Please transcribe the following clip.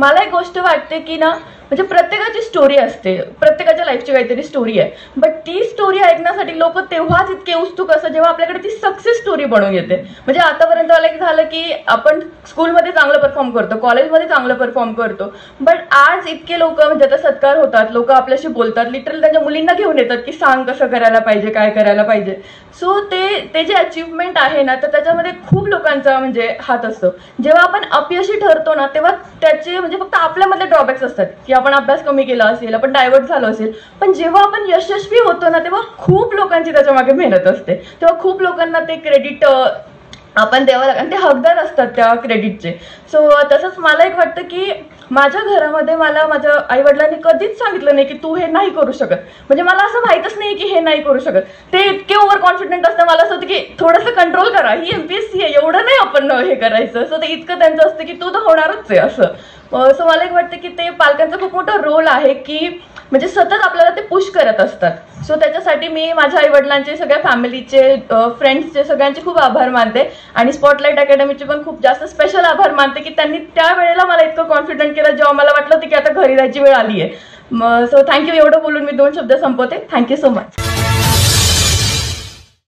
मला एक गोष्ट वाटते की ना, म्हणजे प्रत्येकाची स्टोरी असते, प्रत्येकाच्या लाईफची काहीतरी स्टोरी आहे, बट ती स्टोरी ऐकण्यासाठी लोक तेव्हाच इतके उत्सुक असतात जेव्हा आपल्याकडे ती सक्सेस स्टोरी बनवून येते. म्हणजे आतापर्यंत मला एक झालं की आपण स्कूलमध्ये चांगलं परफॉर्म करतो, कॉलेजमध्ये चांगलं परफॉर्म करतो, बट आज इतके लोक म्हणजे आता सत्कार होतात, लोक आपल्याशी बोलतात, लिटरली त्यांच्या मुलींना घेऊन येतात की सांग कसं करायला पाहिजे, काय करायला पाहिजे. सो ते जे अचीवमेंट आहे ना, तर त्याच्यामध्ये खूप लोकांचा म्हणजे हात असतो. जेव्हा आपण अपयशी ठरतो ना, तेव्हा त्याचे म्हणजे फक्त आपल्यामध्ये ड्रॉबॅक्स असतात की आपण अभ्यास कमी केला असेल, आपण डायव्हर्ट झालो असेल, पण जेव्हा आपण यशस्वी होतो ना, तेव्हा खूप लोकांची त्याच्या मागे मेहनत असते, तेव्हा खूप लोकांना ते क्रेडिट आपण द्यावं लागेल, आणि ते हकदार असतात त्या क्रेडिटचे. सो तसंच मला एक वाटतं की माझ्या घरामध्ये मला माझ्या आई वडिलांनी कधीच सांगितलं नाही की तू हे नाही करू शकत. म्हणजे मला असं माहीतच नाही की हे नाही करू शकत. ते इतके ओव्हर कॉन्फिडंट असतं, मला असं होतं की थोडंसं कंट्रोल करा, ही MPSC आहे, एवढं नाही आपण हे करायचं. सो ते इतकं त्यांचं असतं की तू तर होणारच आहे असं. सो मला एक वाटतं की ते पालकांचा खूप मोठा रोल आहे की म्हणजे सतत आपल्याला ते पुश करत असतात. सो त्याच्यासाठी मी माझ्या आई वडिलांचे, सगळ्या फॅमिलीचे, फ्रेंड्सचे, सगळ्यांचे खूप आभार मानते, आणि स्पॉटलाइट अकॅडमीचे पण खूप जास्त स्पेशल आभार मानते की त्यांनी त्या वेळेला मला इतकं कॉन्फिडंट केलं जेव्हा मला वाटलं होतं की आता घरी जायची वेळ आली आहे. So thank you. एवढं बोलून मी 2 शब्द संपवते. Thank you so much.